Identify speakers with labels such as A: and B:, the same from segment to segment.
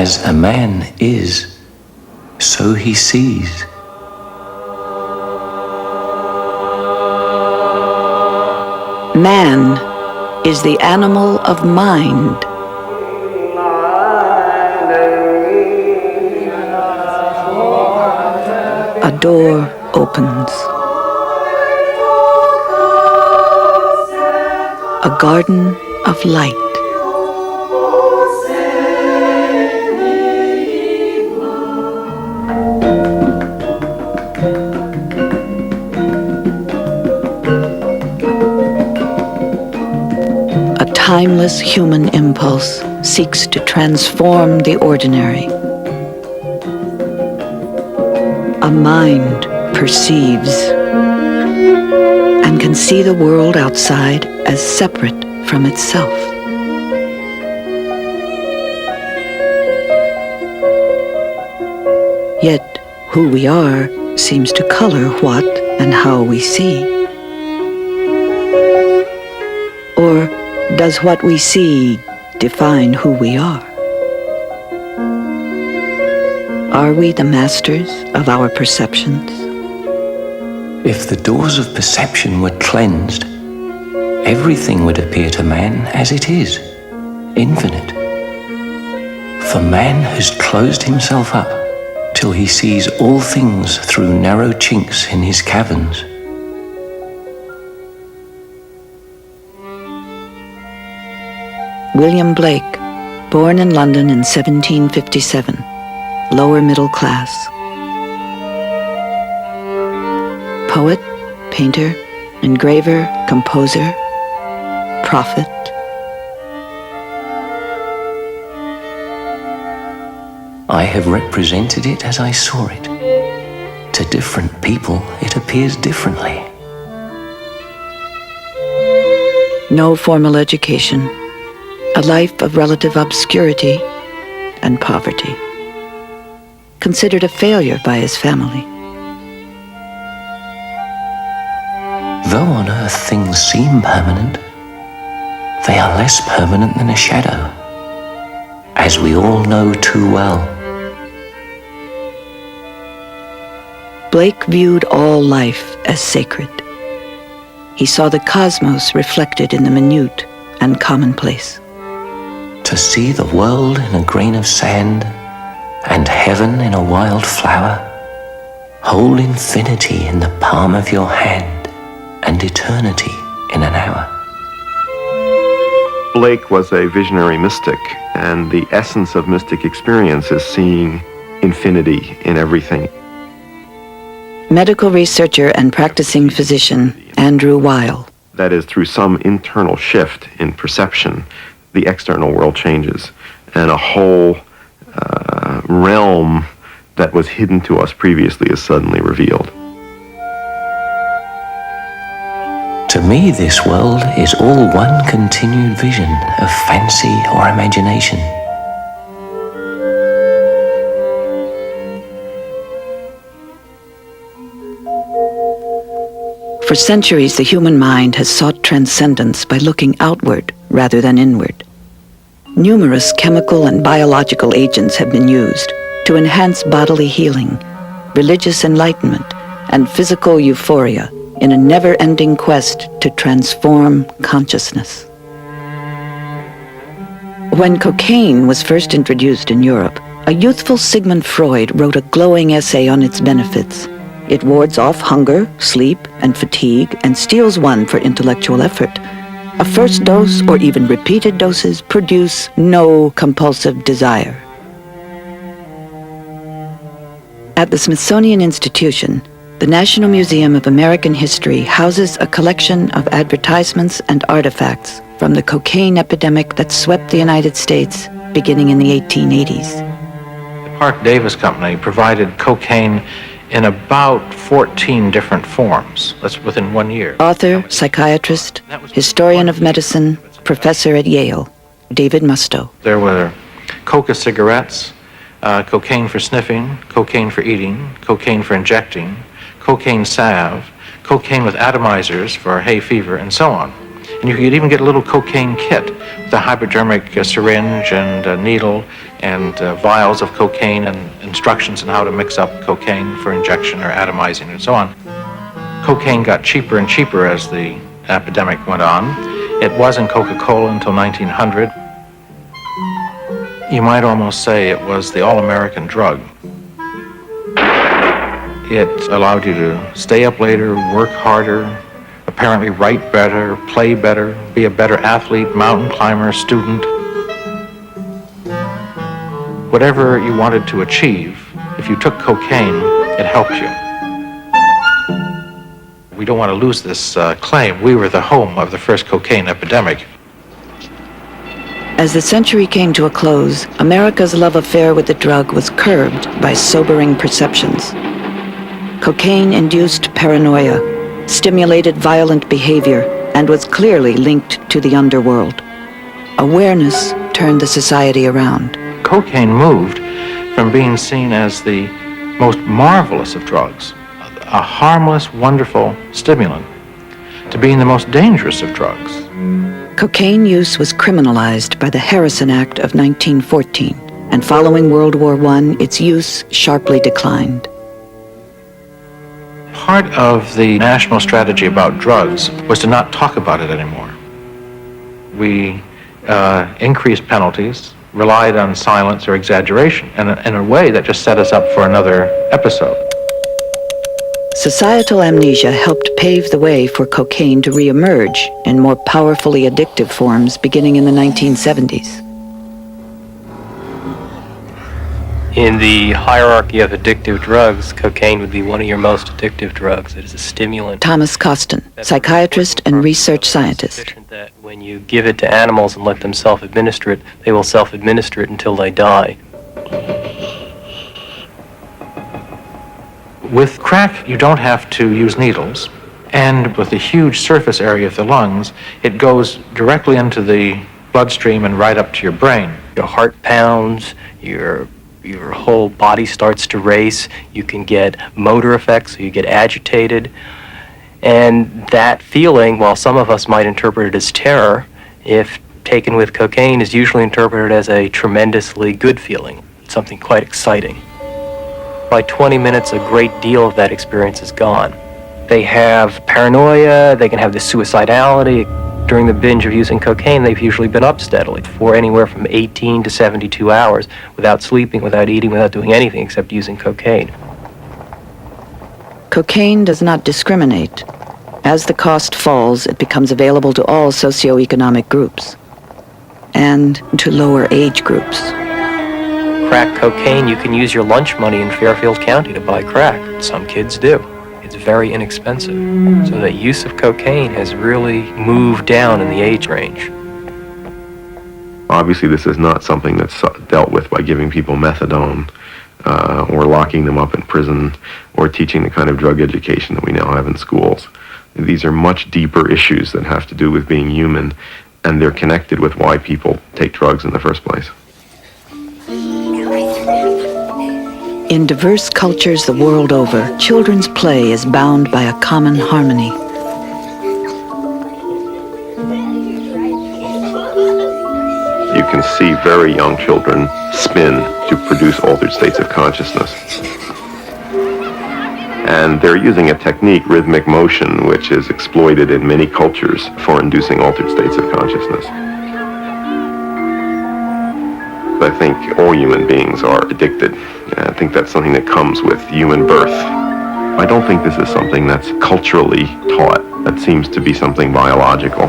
A: As a man is, so he sees.
B: Man is the animal of mind. A door opens. A garden of light. A timeless human impulse seeks to transform the ordinary. A mind perceives and can see the world outside as separate from itself. Yet, who we are seems to color what and how we see. Or does what we see define who we are? Are we the masters of our perceptions?
A: If the doors of perception were cleansed, everything would appear to man as it is, infinite. For man has closed himself up till he sees all things through narrow chinks in his caverns.
B: William Blake, born in London in 1757, lower middle class. Poet, painter, engraver, composer, prophet.
A: I have represented it as I saw it. To different people, it appears differently.
B: No formal education, a life of relative obscurity and poverty. Considered a failure by his family.
A: Though on earth things seem permanent, they are less permanent than a shadow, as we all know too well.
B: Blake viewed all life as sacred. He saw the cosmos reflected in the minute and commonplace.
A: To see the world in a grain of sand and heaven in a wild flower, hold infinity in the palm of your hand and eternity in an hour.
C: Blake was a visionary mystic, and the essence of mystic experience is seeing infinity in everything.
B: Medical researcher and practicing physician Andrew Weil.
C: That is, through some internal shift in perception, the external world changes, and a whole realm that was hidden to us previously is suddenly revealed.
A: To me, this world is all one continued vision of fancy or imagination.
B: For centuries, the human mind has sought transcendence by looking outward rather than inward. Numerous chemical and biological agents have been used to enhance bodily healing, religious enlightenment, and physical euphoria in a never-ending quest to transform consciousness. When cocaine was first introduced in Europe, a youthful Sigmund Freud wrote a glowing essay on its benefits. It wards off hunger, sleep, and fatigue, and steels one for intellectual effort. A first dose or even repeated doses produce no compulsive desire. At the Smithsonian Institution, the National Museum of American History houses a collection of advertisements and artifacts from the cocaine epidemic that swept the United States beginning in the 1880s.
D: The Park Davis Company provided cocaine in about 14 different forms. That's within 1 year.
B: Author, psychiatrist, historian of medicine, professor at Yale, David Musto.
D: There were coca cigarettes, cocaine for sniffing, cocaine for eating, cocaine for injecting, cocaine salve, cocaine with atomizers for hay fever, and so on. And you could even get a little cocaine kit with a hypodermic syringe and a needle and vials of cocaine and instructions on how to mix up cocaine for injection or atomizing and so on. Cocaine got cheaper and cheaper as the epidemic went on. It wasn't Coca-Cola until 1900. You might almost say it was the all-American drug. It allowed you to stay up later, work harder, apparently write better, play better, be a better athlete, mountain climber, student. Whatever you wanted to achieve, if you took cocaine, it helped you. We don't want to lose this claim. We were the home of the first cocaine epidemic.
B: As the century came to a close, America's love affair with the drug was curbed by sobering perceptions. Cocaine induced paranoia, stimulated violent behavior, and was clearly linked to the underworld. Awareness turned the society around.
D: Cocaine moved from being seen as the most marvelous of drugs, a harmless, wonderful stimulant, to being the most dangerous of drugs.
B: Cocaine use was criminalized by the Harrison Act of 1914, and following World War I, its use sharply declined.
D: Part of the national strategy about drugs was to not talk about it anymore. We increased penalties, relied on silence or exaggeration, and in a way that just set us up for another episode.
B: Societal amnesia helped pave the way for cocaine to reemerge in more powerfully addictive forms beginning in the 1970s.
E: In the hierarchy of addictive drugs, cocaine would be one of your most addictive drugs. It is a stimulant.
B: Thomas Costin, psychiatrist and research scientist.
E: That when you give it to animals and let them self-administer it, they will self-administer it until they die.
D: With crack, you don't have to use needles, and with the huge surface area of the lungs, it goes directly into the bloodstream and right up to your brain.
E: Your heart pounds, your whole body starts to race. You can get motor effects, so you get agitated. And that feeling, while some of us might interpret it as terror, if taken with cocaine, is usually interpreted as a tremendously good feeling, something quite exciting. By 20 minutes, a great deal of that experience is gone. They have paranoia, they can have this suicidality. During the binge of using cocaine, they've usually been up steadily for anywhere from 18 to 72 hours without sleeping, without eating, without doing anything except using cocaine.
B: Cocaine does not discriminate. As the cost falls, it becomes available to all socioeconomic groups and to lower age groups.
E: Crack cocaine, you can use your lunch money in Fairfield County to buy crack. Some kids do. It's very inexpensive. So the use of cocaine has really moved down in the age range.
C: Obviously, this is not something that's dealt with by giving people methadone or locking them up in prison or teaching the kind of drug education that we now have in schools. These are much deeper issues that have to do with being human, and they're connected with why people take drugs in the first place.
B: In diverse cultures the world over, children's play is bound by a common harmony.
C: You can see very young children spin to produce altered states of consciousness. And they're using a technique, rhythmic motion, which is exploited in many cultures for inducing altered states of consciousness. I think all human beings are addicted. I think that's something that comes with human birth. I don't think this is something that's culturally taught. That seems to be something biological.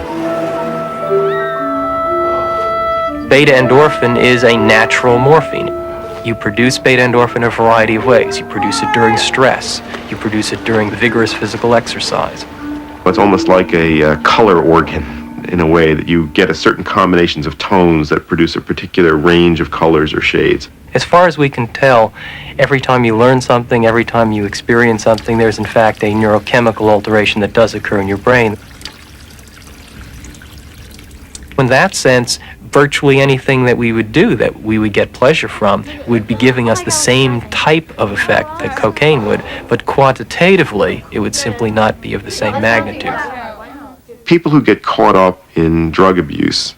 E: Beta endorphin is a natural morphine. You produce beta endorphin in a variety of ways. You produce it during stress. You produce it during vigorous physical exercise.
C: It's almost like a color organ, in a way that you get a certain combinations of tones that produce a particular range of colors or shades.
E: As far as we can tell, every time you learn something, every time you experience something, there's in fact a neurochemical alteration that does occur in your brain. In that sense, virtually anything that we would do that we would get pleasure from would be giving us the same type of effect that cocaine would, but quantitatively, it would simply not be of the same magnitude.
C: People who get caught up in drug abuse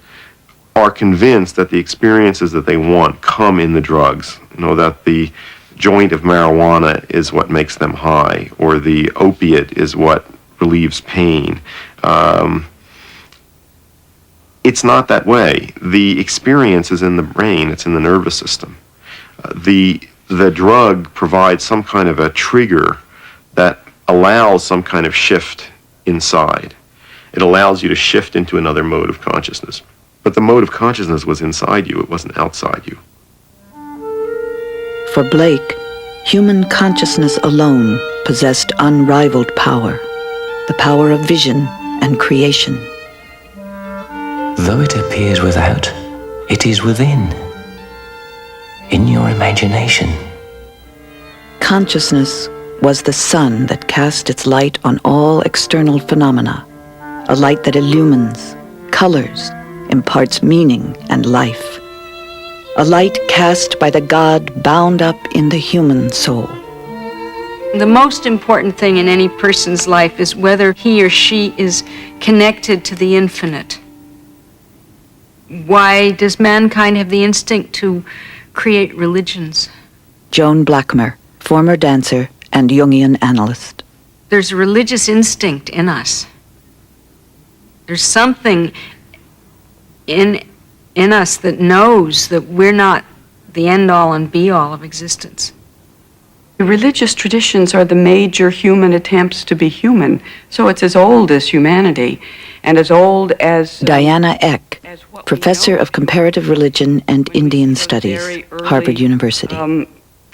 C: are convinced that the experiences that they want come in the drugs. That the joint of marijuana is what makes them high, or the opiate is what relieves pain. It's not that way. The experience is in the brain, it's in the nervous system. The drug provides some kind of a trigger that allows some kind of shift inside. It allows you to shift into another mode of consciousness. But the mode of consciousness was inside you, it wasn't outside you.
B: For Blake, human consciousness alone possessed unrivaled power, the power of vision and creation.
A: Though it appears without, it is within. In your imagination.
B: Consciousness was the sun that cast its light on all external phenomena, a light that illumines, colors, imparts meaning and life. A light cast by the God bound up in the human soul.
F: The most important thing in any person's life is whether he or she is connected to the infinite. Why does mankind have the instinct to create religions?
B: Joan Blackmer, former dancer and Jungian analyst.
F: There's a religious instinct in us. There's something in us that knows that we're not the end-all and be-all of existence.
G: The religious traditions are the major human attempts to be human, so it's as old as humanity, and as old as...
B: Diana Eck, professor of comparative religion and Indian studies, Harvard University.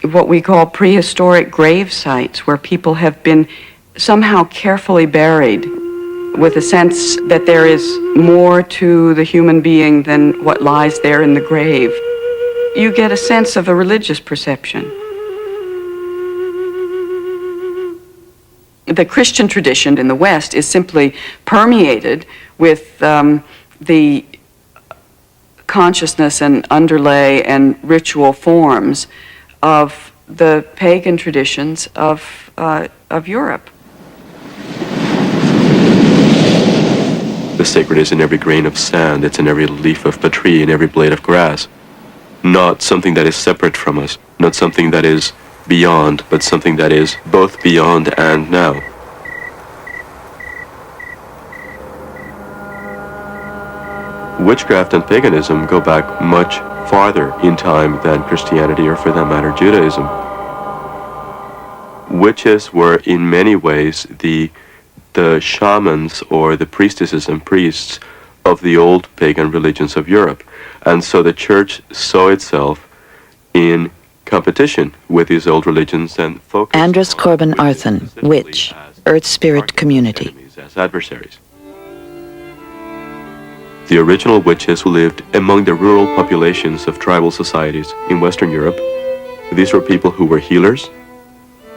G: What we call prehistoric grave sites, where people have been somehow carefully buried with a sense that there is more to the human being than what lies there in the grave. You get a sense of a religious perception. The Christian tradition in the West is simply permeated with the consciousness and underlay and ritual forms of the pagan traditions of Europe.
H: The sacred is in every grain of sand, it's in every leaf of a tree, in every blade of grass. Not something that is separate from us, not something that is beyond, but something that is both beyond and now. Witchcraft and paganism go back much farther in time than Christianity, or for that matter, Judaism. Witches were in many ways the shamans or the priestesses and priests of the old pagan religions of Europe. And so the church saw itself in competition with these old religions and focused
B: Andrus Corbin Arthun, Witch, Earth Spirit Community.
H: As adversaries. The original witches lived among the rural populations of tribal societies in Western Europe. These were people who were healers,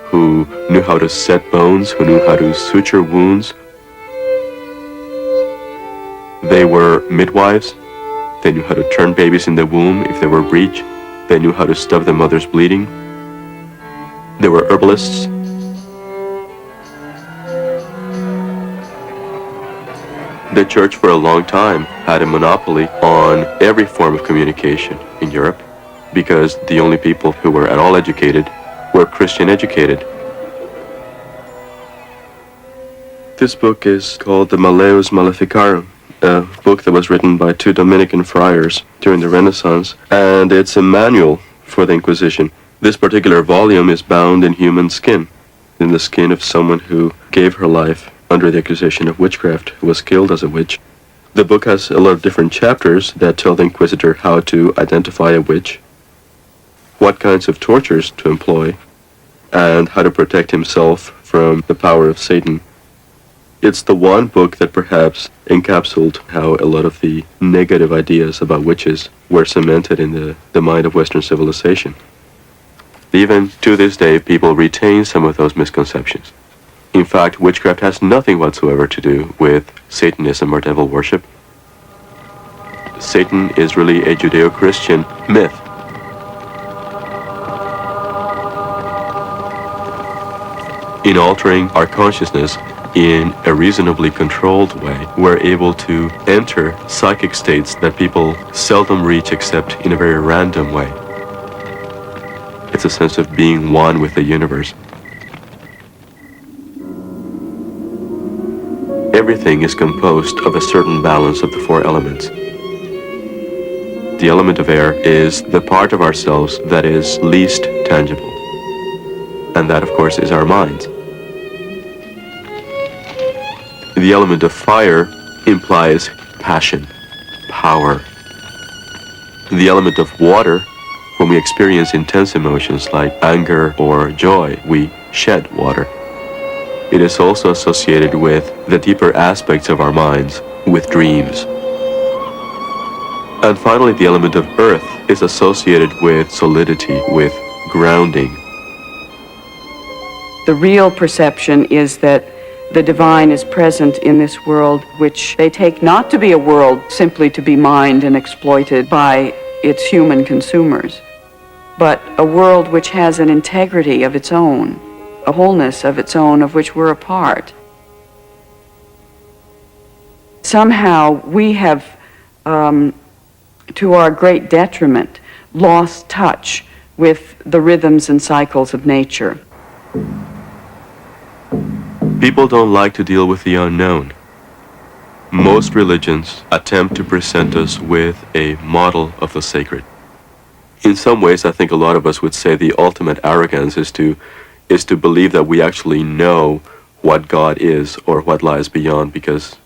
H: who knew how to set bones, who knew how to suture wounds. They were midwives. They knew how to turn babies in the womb if they were breech. They knew how to stop the mother's bleeding. They were herbalists. The church for a long time had a monopoly on every form of communication in Europe because the only people who were at all educated were Christian educated. This book is called the Malleus Maleficarum, a book that was written by two Dominican friars during the Renaissance, and it's a manual for the Inquisition. This particular volume is bound in human skin, in the skin of someone who gave her life under the accusation of witchcraft, who was killed as a witch. The book has a lot of different chapters that tell the Inquisitor how to identify a witch, what kinds of tortures to employ, and how to protect himself from the power of Satan. It's the one book that perhaps encapsulated how a lot of the negative ideas about witches were cemented in the mind of Western civilization. Even to this day, people retain some of those misconceptions. In fact, witchcraft has nothing whatsoever to do with Satanism or devil worship. Satan is really a Judeo-Christian myth. In altering our consciousness, in a reasonably controlled way, we're able to enter psychic states that people seldom reach except in a very random way. It's a sense of being one with the universe. Everything is composed of a certain balance of the four elements. The element of air is the part of ourselves that is least tangible. And that, of course, is our minds. The element of fire implies passion, power. The element of water, when we experience intense emotions like anger or joy, we shed water. It is also associated with the deeper aspects of our minds, with dreams. And finally, the element of earth is associated with solidity, with grounding.
G: The real perception is that the divine is present in this world, which they take not to be a world simply to be mined and exploited by its human consumers, but a world which has an integrity of its own, a wholeness of its own, of which we're a part. Somehow we have, to our great detriment, lost touch with the rhythms and cycles of nature.
H: People don't like to deal with the unknown. Most religions attempt to present us with a model of the sacred. In some ways, I think a lot of us would say the ultimate arrogance is to believe that we actually know what God is or what lies beyond, because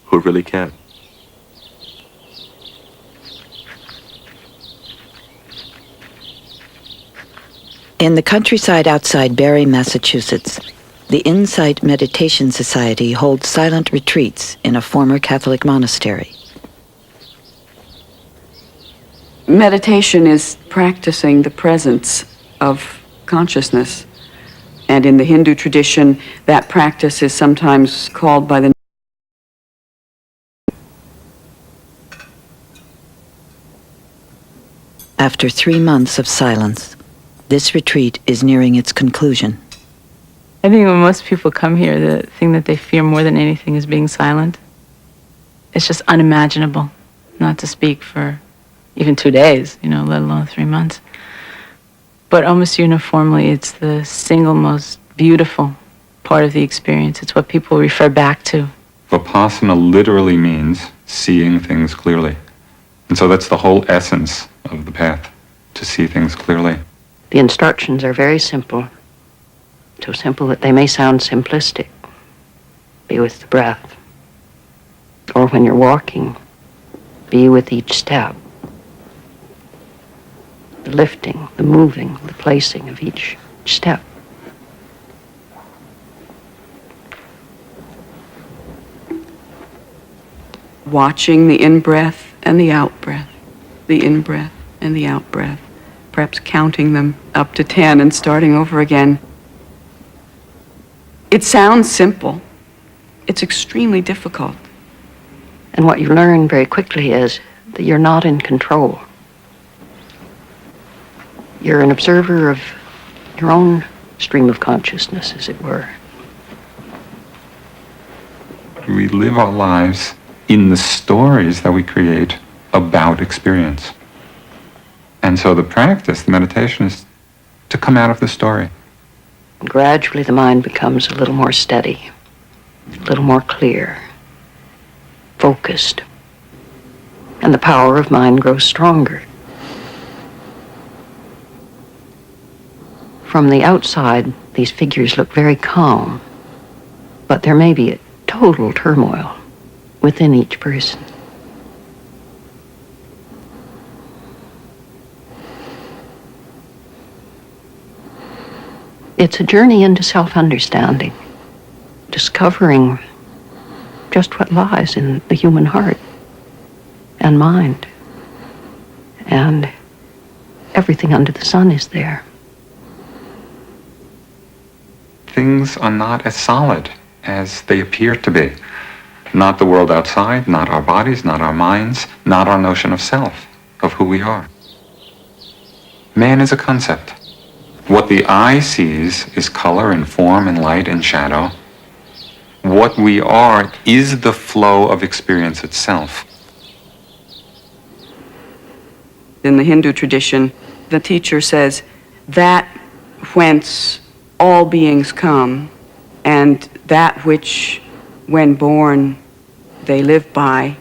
H: who really can?
B: In the countryside outside Barre, Massachusetts, the Insight Meditation Society holds silent retreats in a former Catholic monastery.
G: Meditation is practicing the presence of consciousness. And in the Hindu tradition, that practice is sometimes called by the
B: After 3 months of silence, this retreat is nearing its conclusion.
I: I think when most people come here, the thing that they fear more than anything is being silent. It's just unimaginable not to speak for even 2 days, let alone 3 months. But almost uniformly, it's the single most beautiful part of the experience. It's what people refer back to.
J: Vipassana literally means seeing things clearly. And so that's the whole essence of the path, to see things clearly.
K: The instructions are very simple. So simple that they may sound simplistic. Be with the breath. Or when you're walking, be with each step. The lifting, the moving, the placing of each step.
G: watching the in-breath and the out-breath, the in-breath and the out-breath, perhaps counting them up to 10 and starting over again. It sounds simple. It's extremely difficult.
K: And what you learn very quickly is that you're not in control. You're an observer of your own stream of consciousness, as it were.
J: We live our lives in the stories that we create about experience. And so the practice, the meditation, is to come out of the story.
K: Gradually the mind becomes a little more steady, a little more clear, focused, and the power of mind grows stronger. From the outside, these figures look very calm, but there may be a total turmoil within each person. It's a journey into self-understanding, discovering just what lies in the human heart and mind. And everything under the sun is there.
J: Things are not as solid as they appear to be. Not the world outside, not our bodies, not our minds, not our notion of self, of who we are. Man is a concept. What the eye sees is color and form and light and shadow. What we are is the flow of experience itself.
G: In the Hindu tradition, the teacher says, that whence all beings come, and that which, when born, they live by,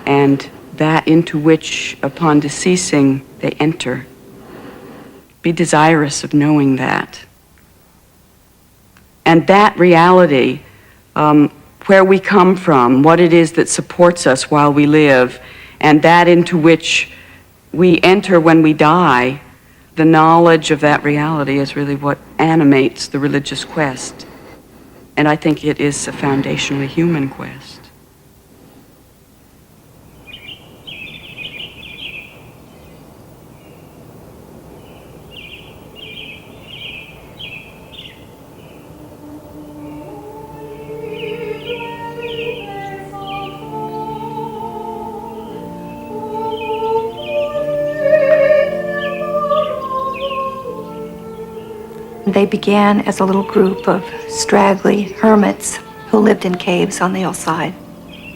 G: and that into which, upon deceasing, they enter. Be desirous of knowing that. And that reality, where we come from, what it is that supports us while we live, and that into which we enter when we die, the knowledge of that reality is really what animates the religious quest. And I think it is a foundationally human quest.
L: They began as a little group of straggly hermits who lived in caves on the hillside.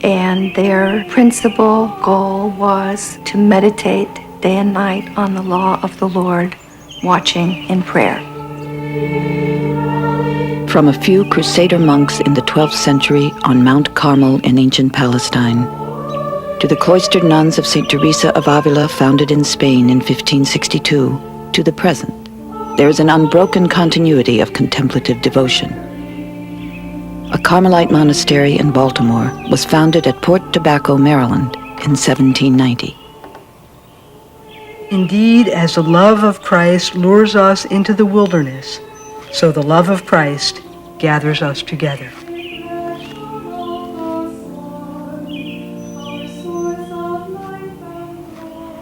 L: And their principal goal was to meditate day and night on the law of the Lord, watching in prayer.
B: From a few Crusader monks in the 12th century on Mount Carmel in ancient Palestine, to the cloistered nuns of St. Teresa of Avila founded in Spain in 1562, to the present, there is an unbroken continuity of contemplative devotion. A Carmelite monastery in Baltimore was founded at Port Tobacco, Maryland in 1790.
M: Indeed, as the love of Christ lures us into the wilderness, so the love of Christ gathers us together.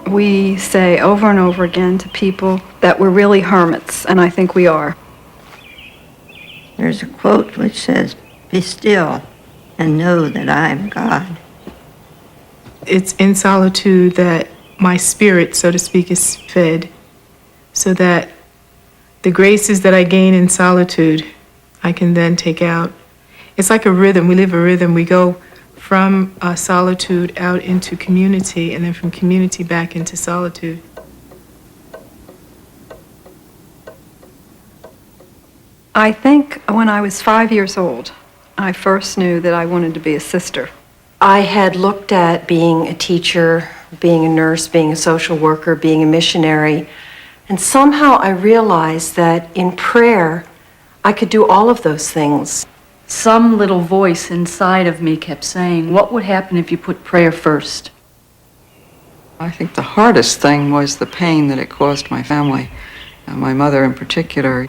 N: We say over and over again to people that we're really hermits, and I think we are.
O: There's a quote which says, "Be still and know that I am God."
P: It's in solitude that my spirit, so to speak, is fed, so that the graces that I gain in solitude, I can then take out. It's like a rhythm. We live a rhythm. We go from solitude out into community, and then from community back into solitude.
N: I think when I was 5 years old, I first knew that I wanted to be a sister.
K: I had looked at being a teacher, being a nurse, being a social worker, being a missionary, and somehow I realized that in prayer, I could do all of those things.
Q: Some little voice inside of me kept saying, what would happen if you put prayer first?
R: I think the hardest thing was the pain that it caused my family, my mother in particular.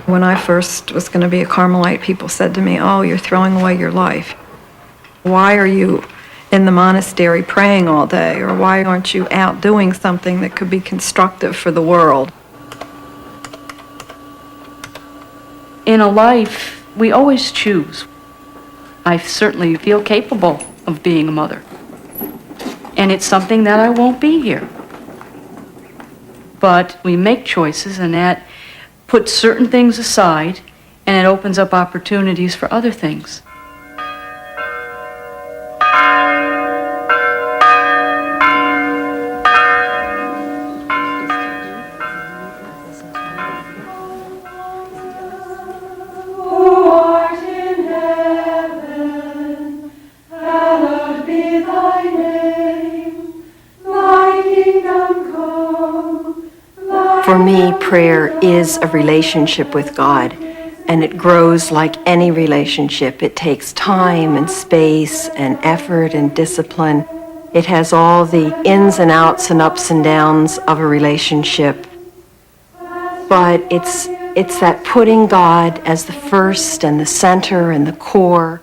N: When I first was going to be a Carmelite, people said to me, "Oh, you're throwing away your life. Why are you in the monastery praying all day? Or why aren't you out doing something that could be constructive for the world?"
Q: In a life, we always choose. I certainly feel capable of being a mother. And it's something that I won't be here. But we make choices, and that puts certain things aside, and it opens up opportunities for other things.
K: For me, prayer is a relationship with God, and it grows like any relationship. It takes time and space and effort and discipline. It has all the ins and outs and ups and downs of a relationship. But it's that putting God as the first and the center and the core.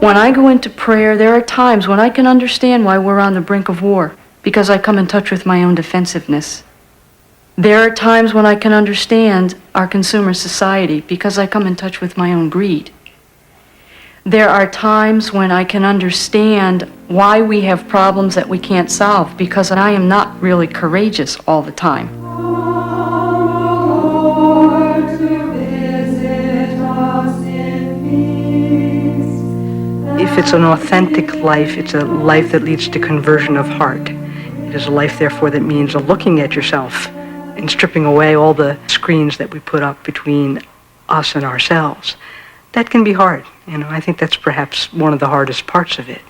Q: When I go into prayer, there are times when I can understand why we're on the brink of war, because I come in touch with my own defensiveness. There are times when I can understand our consumer society, because I come in touch with my own greed. There are times when I can understand why we have problems that we can't solve, because I am not really courageous all the time.
M: If it's an authentic life, it's a life that leads to conversion of heart. It is a life, therefore, that means looking at yourself and stripping away all the screens that we put up between us and ourselves. That can be hard. I think that's perhaps one of the hardest parts of it,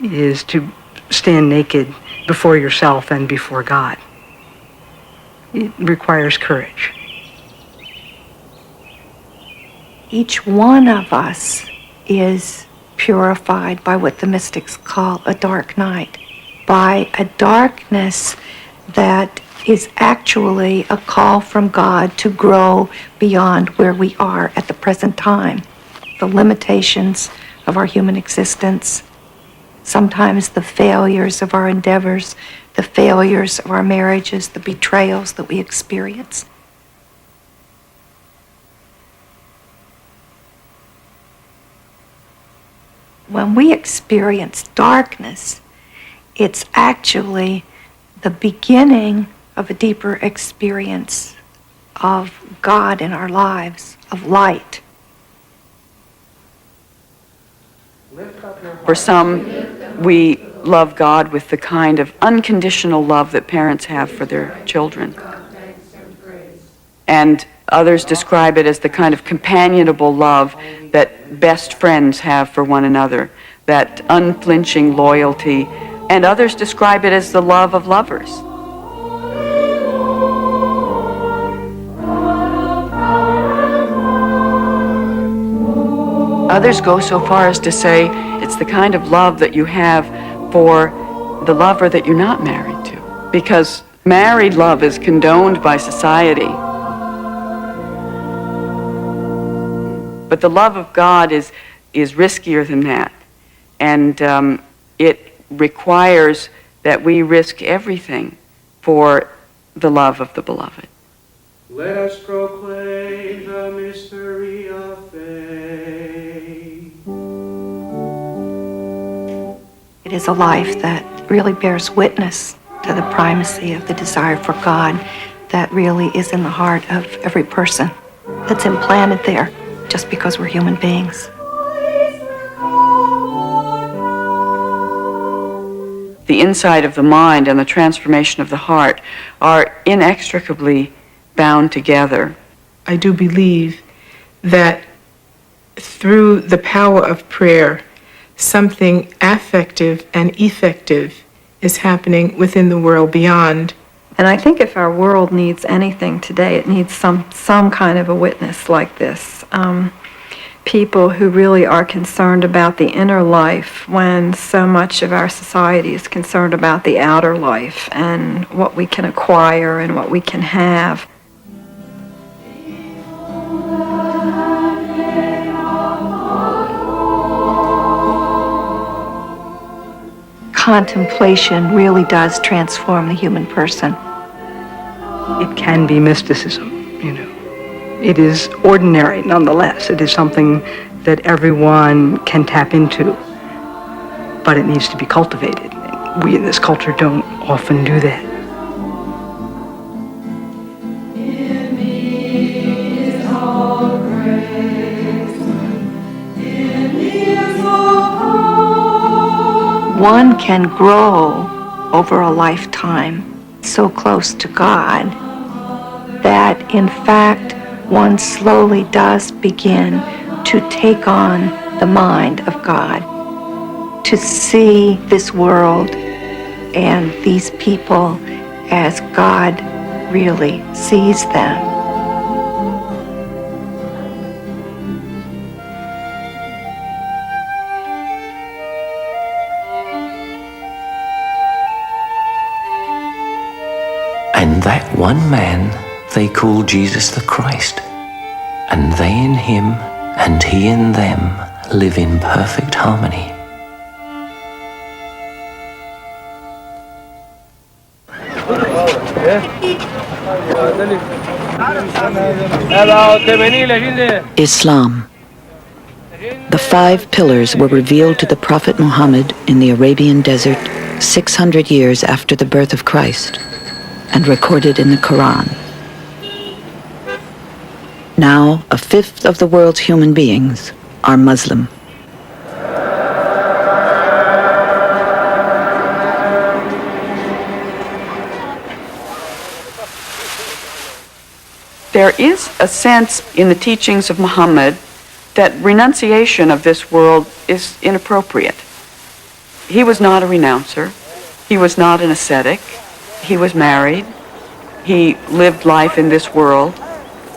M: is to stand naked before yourself and before God. It requires courage.
L: Each one of us is purified by what the mystics call a dark night, by a darkness that is actually a call from God to grow beyond where we are at the present time. The limitations of our human existence, sometimes the failures of our endeavors, the failures of our marriages, the betrayals that we experience. When we experience darkness, it's actually the beginning of a deeper experience of God in our lives, of light.
G: For some, we love God with the kind of unconditional love that parents have for their children. And others describe it as the kind of companionable love that best friends have for one another, that unflinching loyalty. And others describe it as the love of lovers. Others go so far as to say it's the kind of love that you have for the lover that you're not married to, because married love is condoned by society. But the love of God is riskier than that, and it requires that we risk everything for the love of the beloved.
S: Let us proclaim the mystery of faith.
L: It is a life that really bears witness to the primacy of the desire for God that really is in the heart of every person, that's implanted there just because we're human beings.
G: The insight of the mind and the transformation of the heart are inextricably bound together.
P: I do believe that through the power of prayer, something affective and effective is happening within the world beyond.
N: And I think if our world needs anything today, it needs some kind of a witness like this. People who really are concerned about the inner life when so much of our society is concerned about the outer life and what we can acquire and what we can have.
L: Contemplation really does transform the human person.
M: It can be mysticism, It is ordinary nonetheless. It is something that everyone can tap into, but it needs to be cultivated. We in this culture don't often do that.
L: One can grow over a lifetime so close to God that, in fact, one slowly does begin to take on the mind of God, to see this world and these people as God really sees them.
A: And that one man they call Jesus the Christ, and they in him and he in them live in perfect harmony.
B: Islam. The 5 pillars were revealed to the Prophet Muhammad in the Arabian desert 600 years after the birth of Christ and recorded in the Quran. Now, 1/5 of the world's human beings are Muslim.
G: There is a sense in the teachings of Muhammad that renunciation of this world is inappropriate. He was not a renouncer. He was not an ascetic. He was married. He lived life in this world.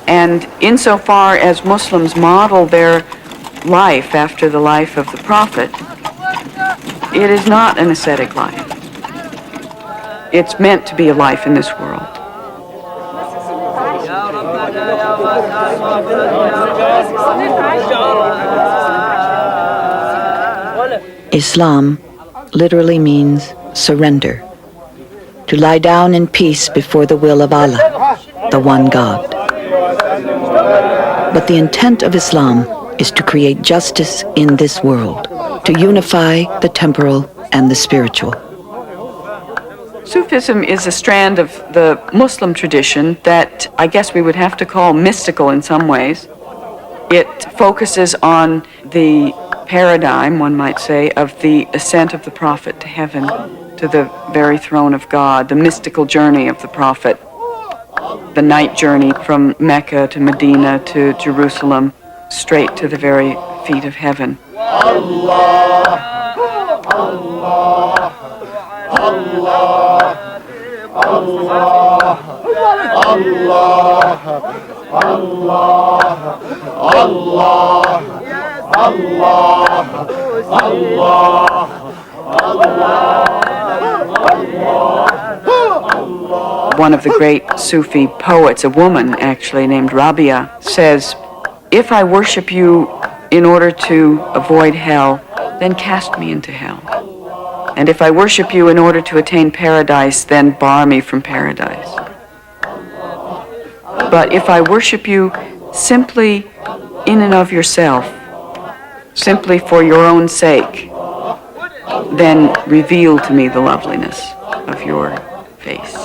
G: And insofar as Muslims model their life after the life of the Prophet, it is not an ascetic life. It's meant to be a life in this world.
B: Islam literally means surrender, to lie down in peace before the will of Allah, the one God. But the intent of Islam is to create justice in this world, to unify the temporal and the spiritual.
G: Sufism is a strand of the Muslim tradition that I guess we would have to call mystical in some ways. It focuses on the paradigm, one might say, of the ascent of the Prophet to heaven, to the very throne of God, the mystical journey of the Prophet, the night journey from Mecca to Medina to Jerusalem, straight to the very feet of heaven.
S: Allah, Allah, Allah, Allah, Allah, Allah,
G: One of the great Sufi poets, a woman actually named Rabia, says, "If I worship you in order to avoid hell, then cast me into hell. And if I worship you in order to attain paradise, then bar me from paradise. But if I worship you simply in and of yourself, simply for your own sake, then reveal to me the loveliness of your face."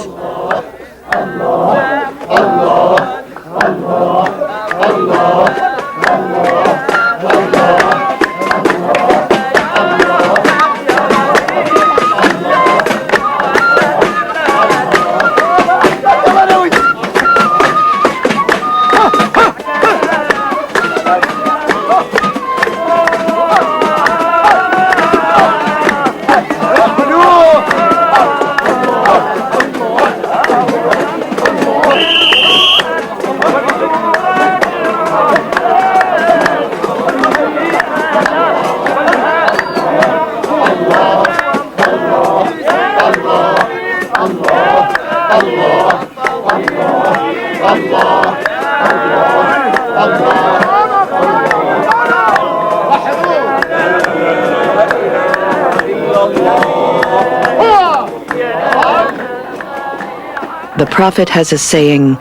B: The Prophet has a saying,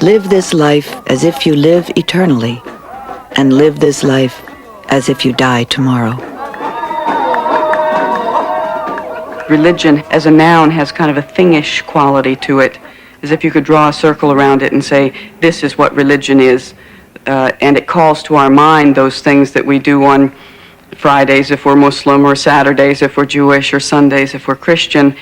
B: "Live this life as if you live eternally, and live this life as if you die tomorrow."
G: Religion as a noun has kind of a thingish quality to it, as if you could draw a circle around it and say, this is what religion is. And it calls to our mind those things that we do on Fridays if we're Muslim, or Saturdays if we're Jewish, or Sundays if we're Christian,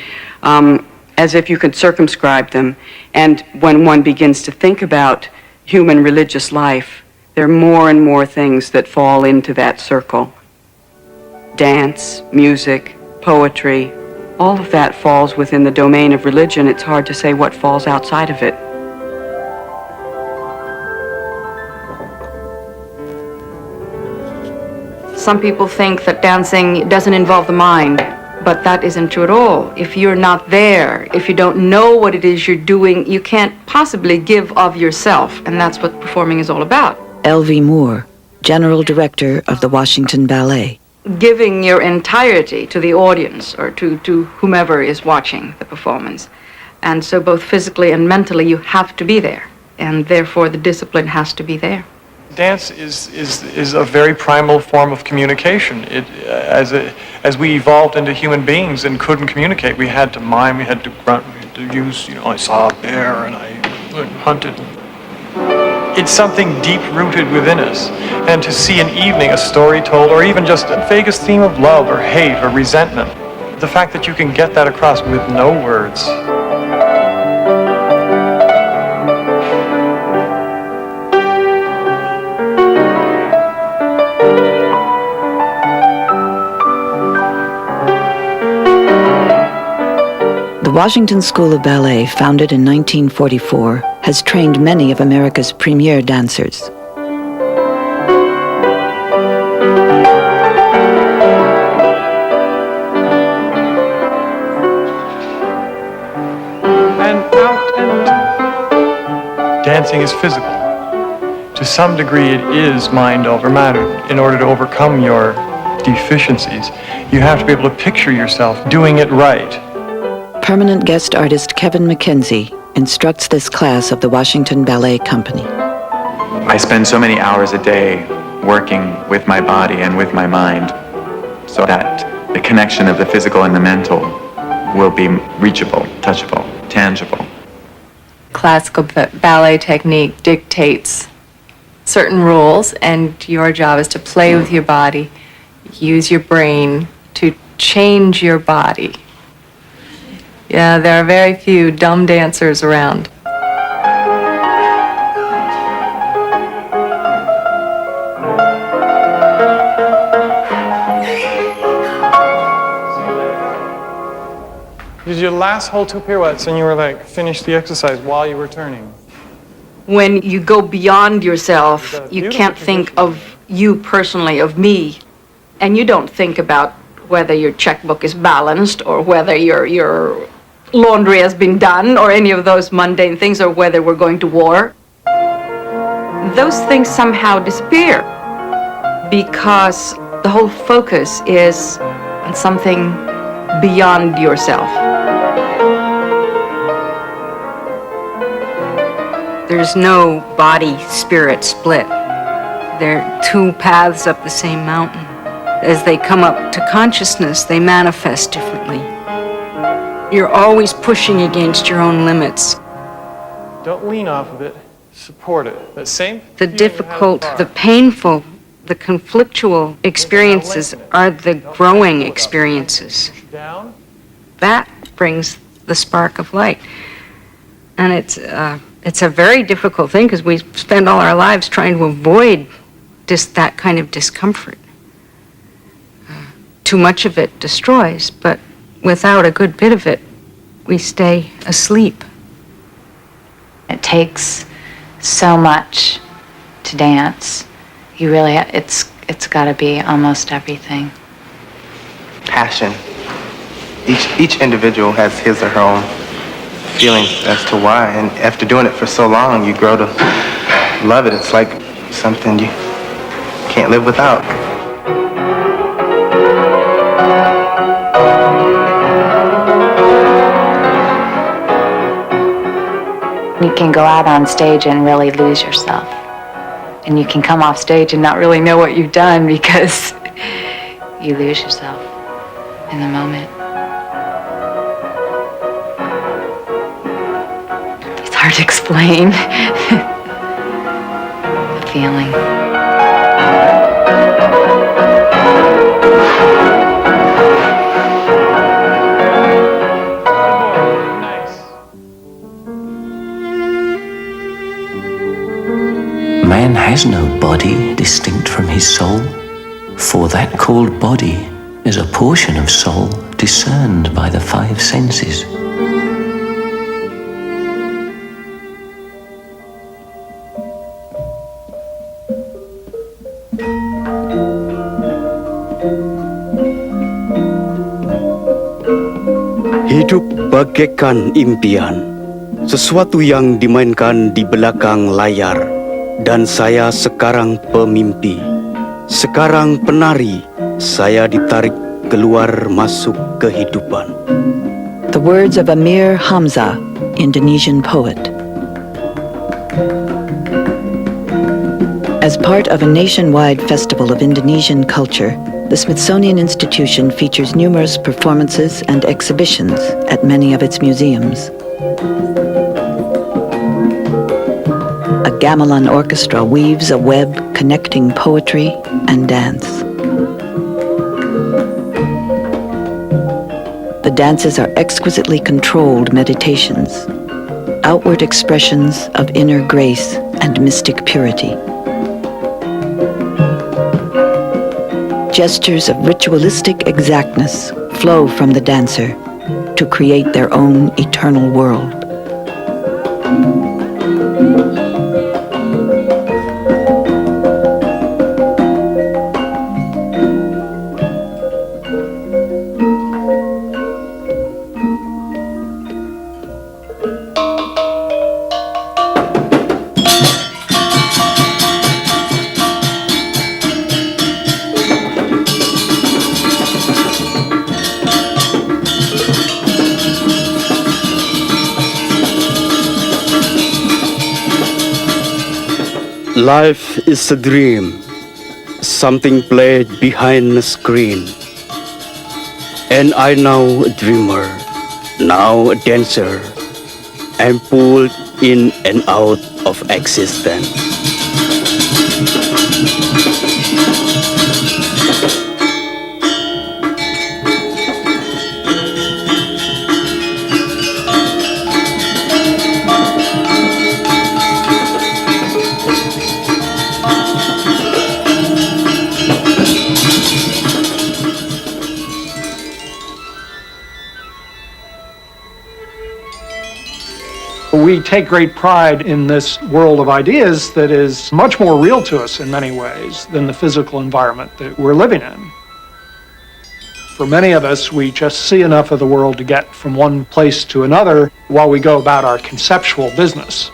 G: as if you could circumscribe them. And when one begins to think about human religious life, there are more and more things that fall into that circle. Dance, music, poetry, all of that falls within the domain of religion. It's hard to say what falls outside of it.
Q: Some people think that dancing doesn't involve the mind, but that isn't true at all. If you're not there, if you don't know what it is you're doing, you can't possibly give of yourself, and that's what performing is all about.
B: L.V. Moore, General Director of the Washington Ballet.
Q: Giving your entirety to the audience, or to whomever is watching the performance. And so both physically and mentally you have to be there, and therefore the discipline has to be there.
T: Dance is a very primal form of communication. As we evolved into human beings and couldn't communicate, we had to mime, we had to grunt, we had to use, I saw a bear and I hunted. It's something deep-rooted within us. And to see an evening, a story told, or even just the vaguest theme of love or hate or resentment, the fact that you can get that across with no words.
B: The Washington School of Ballet, founded in 1944, has trained many of America's premier dancers.
T: Dancing is physical. To some degree, it is mind over matter. In order to overcome your deficiencies, you have to be able to picture yourself doing it right.
B: Permanent guest artist Kevin McKenzie instructs this class of the Washington Ballet Company.
U: I spend so many hours a day working with my body and with my mind so that the connection of the physical and the mental will be reachable, touchable, tangible.
V: Classical ballet technique dictates certain rules, and your job is to play with your body, use your brain to change your body. Yeah, there are very few dumb dancers around.
T: Did your last whole 2 pirouettes and you were like, finish the exercise while you were turning?
Q: When you go beyond yourself, you can't think of you personally, of me, and you don't think about whether your checkbook is balanced or whether your laundry has been done or any of those mundane things or whether we're going to war. Those things somehow disappear because the whole focus is on something beyond yourself.
F: There's no body-spirit split. They're two paths up the same mountain. As they come up to consciousness, they manifest differently. You're always pushing against your own limits.
T: Don't lean off of it, support it. That same
F: The difficult, the painful, the conflictual experiences are the growing experiences. That brings the spark of light. And it's a very difficult thing because we spend all our lives trying to avoid just that kind of discomfort. Too much of it destroys, but without a good bit of it, we stay asleep.
W: It takes so much to dance. You really, it's got to be almost everything.
X: Passion. Each individual has his or her own feelings as to why, and after doing it for so long, you grow to love it. It's like something you can't live without.
W: You can go out on stage and really lose yourself. And you can come off stage and not really know what you've done because you lose yourself in the moment. It's hard to explain the feeling.
A: Man has no body distinct from his soul, for that called body is a portion of soul discerned by the 5 senses.
Y: Hidup bagaikan impian, sesuatu yang dimainkan di belakang layar. Dan saya sekarang pemimpi, sekarang penari, saya ditarik keluar masuk kehidupan.
B: The words of Amir Hamza, Indonesian poet. As part of a nationwide festival of Indonesian culture, the Smithsonian Institution features numerous performances and exhibitions at many of its museums. A gamelan orchestra weaves a web connecting poetry and dance. The dances are exquisitely controlled meditations, outward expressions of inner grace and mystic purity. Gestures of ritualistic exactness flow from the dancer to create their own eternal world.
Y: Life is a dream, something played behind a screen. And I now a dreamer, now a dancer. I'm pulled in and out of existence.
C: We take great pride in this world of ideas that is much more real to us in many ways than the physical environment that we're living in. For many of us, we just see enough of the world to get from one place to another while we go about our conceptual business.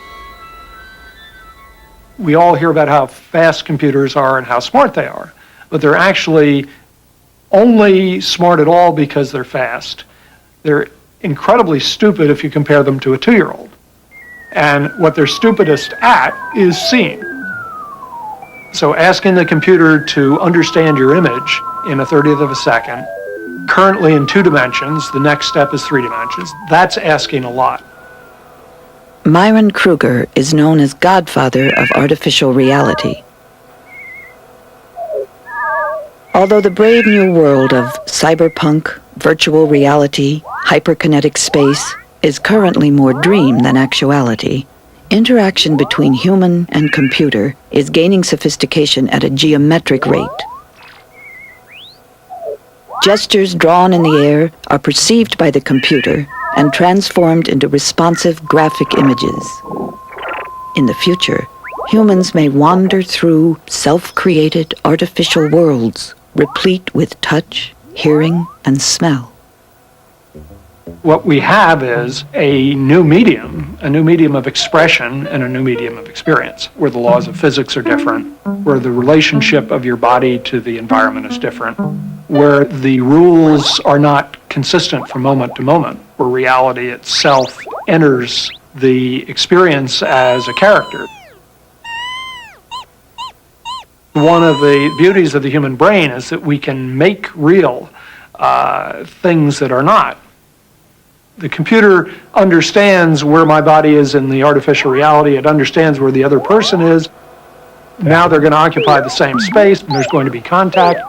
C: We all hear about how fast computers are and how smart they are, but they're actually only smart at all because they're fast. They're incredibly stupid if you compare them to a 2-year-old. And what they're stupidest at is seeing. So asking the computer to understand your image in a 30th of a second, currently in 2 dimensions, the next step is 3 dimensions, that's asking a lot.
B: Myron Kruger is known as godfather of artificial reality. Although the brave new world of cyberpunk, virtual reality, hyperkinetic space is currently more dream than actuality, interaction between human and computer is gaining sophistication at a geometric rate. Gestures drawn in the air are perceived by the computer and transformed into responsive graphic images. In the future, humans may wander through self-created artificial worlds replete with touch, hearing, and smell.
C: What we have is a new medium of expression and a new medium of experience, where the laws of physics are different, where the relationship of your body to the environment is different, where the rules are not consistent from moment to moment, where reality itself enters the experience as a character. One of the beauties of the human brain is that we can make real things that are not. The computer understands where my body is in the artificial reality. It understands where the other person is. Now they're going to occupy the same space, and there's going to be contact.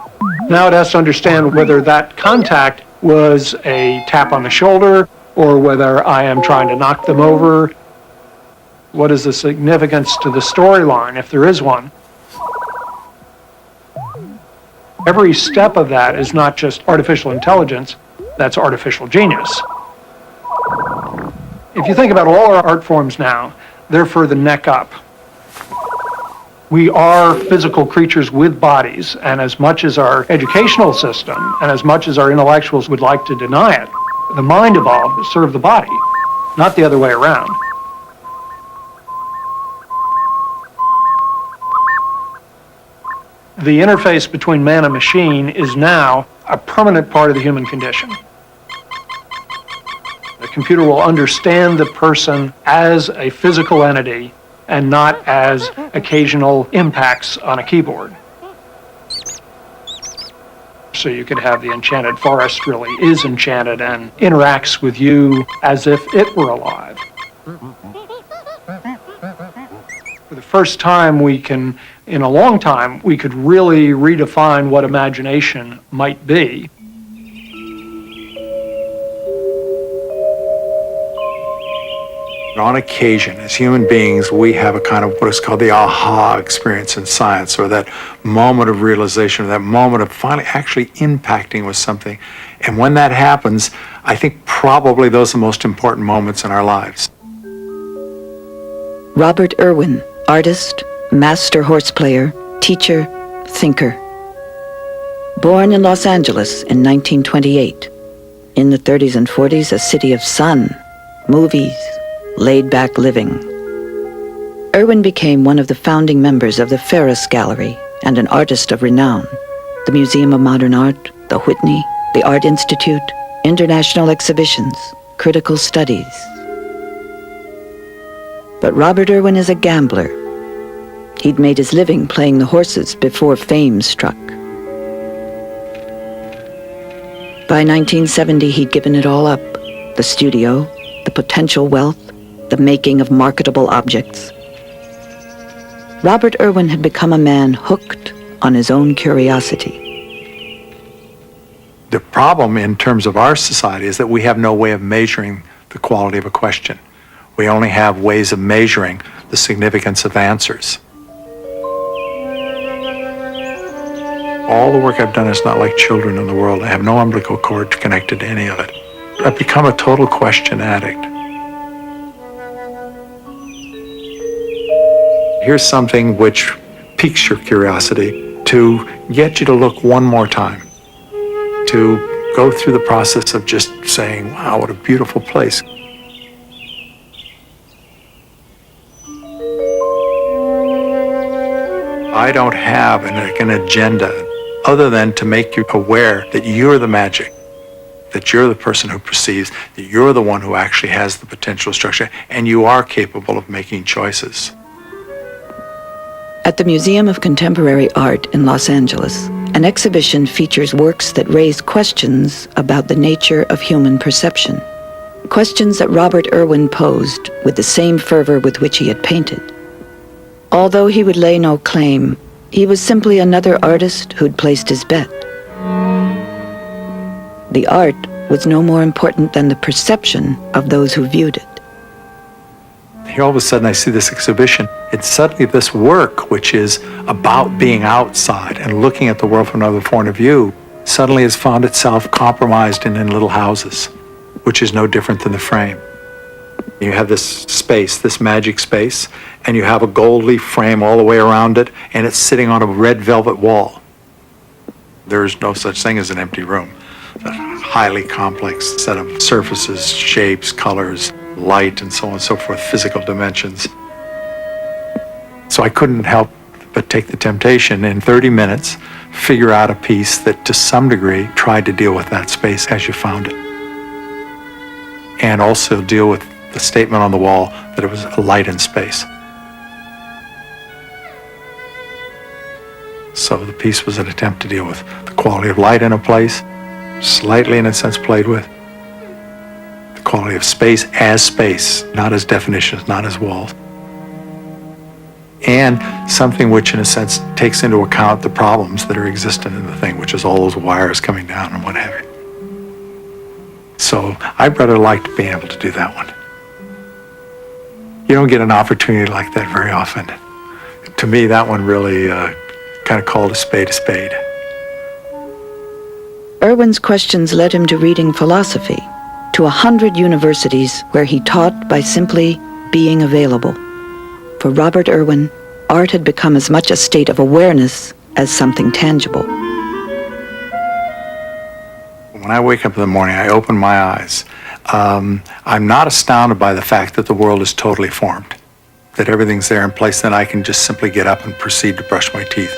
C: Now it has to understand whether that contact was a tap on the shoulder or whether I am trying to knock them over. What is the significance to the storyline, if there is one? Every step of that is not just artificial intelligence, that's artificial genius. If you think about all our art forms now, they're for the neck up. We are physical creatures with bodies, and as much as our educational system and as much as our intellectuals would like to deny it, the mind evolved to serve the body, not the other way around. The interface between man and machine is now a permanent part of the human condition. The computer will understand the person as a physical entity and not as occasional impacts on a keyboard. So you could have the enchanted forest really is enchanted and interacts with you as if it were alive. For the first time in a long time, we could really redefine what imagination might be.
D: On occasion, as human beings, we have a kind of what is called the aha experience in science, or that moment of realization, or that moment of finally actually impacting with something. And when that happens, I think probably those are the most important moments in our lives.
B: Robert Irwin, artist, master horse player, teacher, thinker. Born in Los Angeles in 1928. In the 30s and 40s, a city of sun, movies, laid-back living. Irwin became one of the founding members of the Ferris Gallery and an artist of renown, the Museum of Modern Art, the Whitney, the Art Institute, international exhibitions, critical studies. But Robert Irwin is a gambler. He'd made his living playing the horses before fame struck. By 1970, he'd given it all up, the studio, the potential wealth, the making of marketable objects. Robert Irwin had become a man hooked on his own curiosity.
D: The problem in terms of our society is that we have no way of measuring the quality of a question. We only have ways of measuring the significance of answers. All the work I've done is not like children in the world. I have no umbilical cord connected to any of it. I've become a total question addict. Here's something which piques your curiosity, to get you to look one more time, to go through the process of just saying, wow, what a beautiful place. I don't have an agenda other than to make you aware that you're the magic, that you're the person who perceives, that you're the one who actually has the potential structure, and you are capable of making choices.
B: At the Museum of Contemporary Art in Los Angeles, an exhibition features works that raise questions about the nature of human perception. Questions that Robert Irwin posed with the same fervor with which he had painted. Although he would lay no claim, he was simply another artist who'd placed his bet. The art was no more important than the perception of those who viewed it.
D: Here all of a sudden I see this exhibition. It's suddenly this work, which is about being outside and looking at the world from another point of view, suddenly has found itself compromised in little houses, which is no different than the frame. You have this space, this magic space, and you have a gold leaf frame all the way around it, and it's sitting on a red velvet wall. There's no such thing as an empty room. It's a highly complex set of surfaces, shapes, colors, light, and so on and so forth, physical dimensions. So I couldn't help but take the temptation in 30 minutes, figure out a piece that to some degree tried to deal with that space as you found it. And also deal with the statement on the wall that it was a light in space. So the piece was an attempt to deal with the quality of light in a place, slightly in a sense played with. The quality of space, not as definitions, not as walls. And something which in a sense takes into account the problems that are existent in the thing, which is all those wires coming down and what have you. So I'd rather like being able to do that one. You don't get an opportunity like that very often. To me, that one really kind of called a spade a spade.
B: Irwin's questions led him to reading philosophy, to 100 universities where he taught by simply being available. For Robert Irwin, art had become as much a state of awareness as something tangible.
D: When I wake up in the morning, I open my eyes. I'm not astounded by the fact that the world is totally formed, that everything's there in place, then I can just simply get up and proceed to brush my teeth.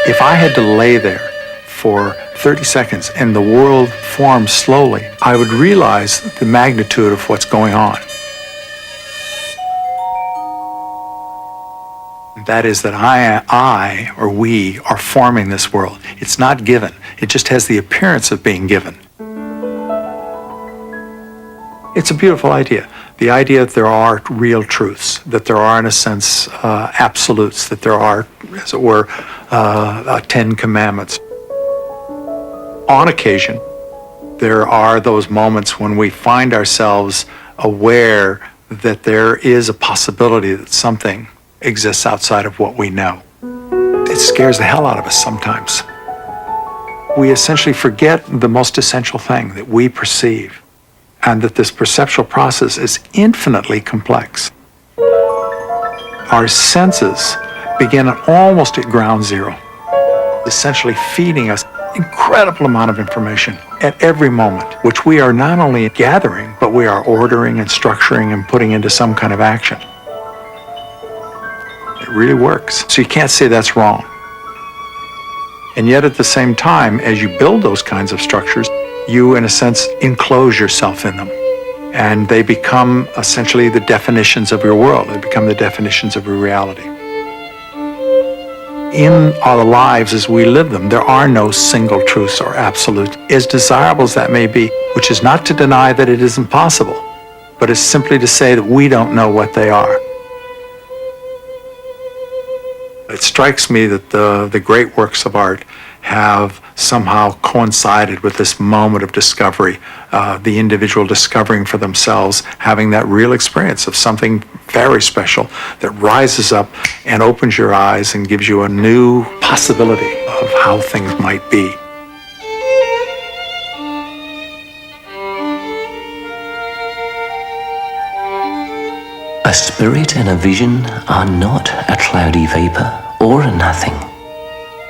D: If I had to lay there for 30 seconds and the world forms slowly, I would realize the magnitude of what's going on. That is that I, or we, are forming this world. It's not given. It just has the appearance of being given. It's a beautiful idea. The idea that there are real truths, that there are, in a sense, absolutes, that there are, as it were, 10 commandments. On occasion, there are those moments when we find ourselves aware that there is a possibility that something exists outside of what we know. It scares the hell out of us sometimes. We essentially forget the most essential thing, that we perceive, and that this perceptual process is infinitely complex. Our senses begin almost at ground zero, essentially feeding us incredible amount of information at every moment, which we are not only gathering, but we are ordering and structuring and putting into some kind of action. It really works. So you can't say that's wrong. And yet at the same time, as you build those kinds of structures, you, in a sense, enclose yourself in them. And they become essentially the definitions of your world. They become the definitions of your reality. In our lives as we live them, there are no single truths or absolutes, as desirable as that may be, which is not to deny that it isn't possible, but is simply to say that we don't know what they are. It strikes me that the great works of art have somehow coincided with this moment of discovery, the individual discovering for themselves, having that real experience of something very special that rises up and opens your eyes and gives you a new possibility of how things might be.
A: A spirit and a vision are not a cloudy vapor or a nothing.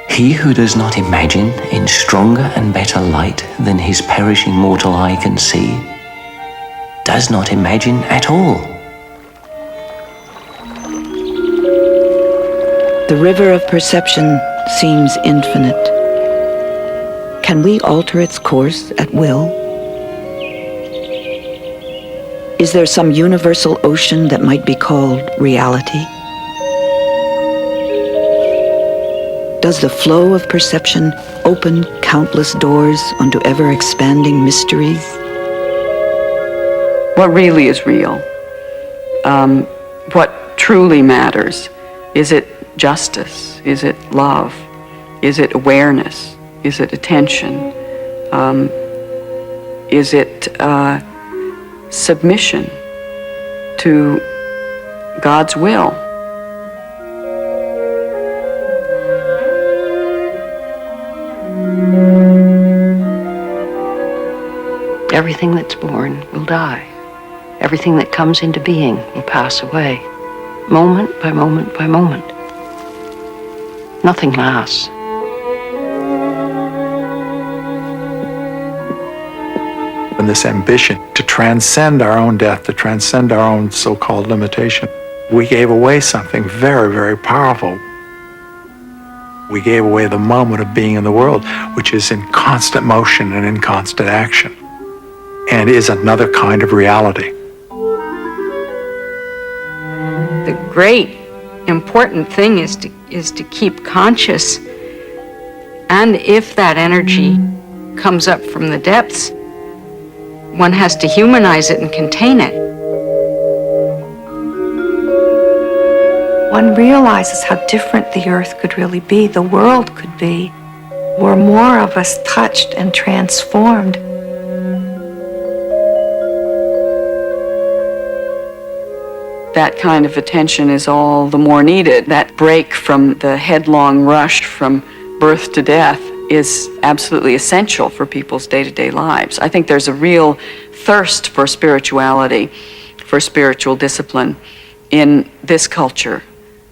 A: He who does not imagine in stronger and better light than his perishing mortal eye can see, does not imagine at all.
B: The river of perception seems infinite. Can we alter its course at will? Is there some universal ocean that might be called reality? Does the flow of perception open countless doors onto ever-expanding mysteries?
G: What really is real? What truly matters? Is it justice? Is it love? Is it awareness? Is it attention? Is it submission to God's will?
K: Everything that's born will die. Everything that comes into being will pass away, moment by moment by moment. Nothing lasts.
D: And this ambition to transcend our own death, to transcend our own so-called limitation, we gave away something very, very powerful. We gave away the moment of being in the world, which is in constant motion and in constant action, and is another kind of reality.
F: The great important thing is to keep conscious, and if that energy comes up from the depths, one has to humanize it and contain it.
L: One realizes how different the earth could really be, the world could be, were more of us touched and transformed.
G: That kind of attention is all the more needed. That break from the headlong rush from birth to death is absolutely essential for people's day-to-day lives. I think there's a real thirst for spirituality, for spiritual discipline in this culture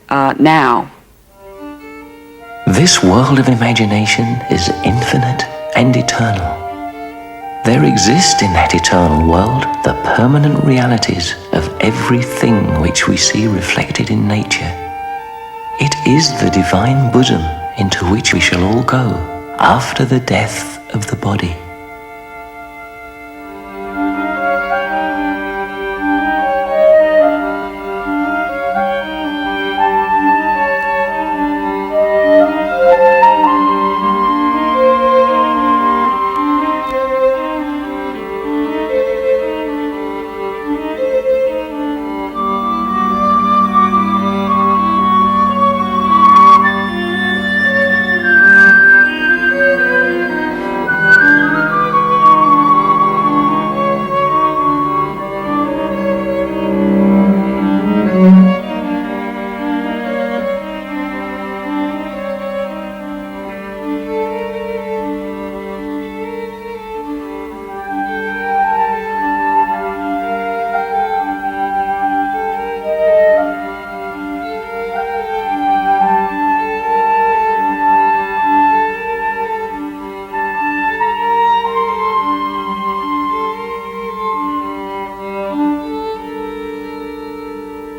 G: now.
A: This world of imagination is infinite and eternal. There exist in that eternal world the permanent realities of everything which we see reflected in nature. It is the divine bosom into which we shall all go after the death of the body.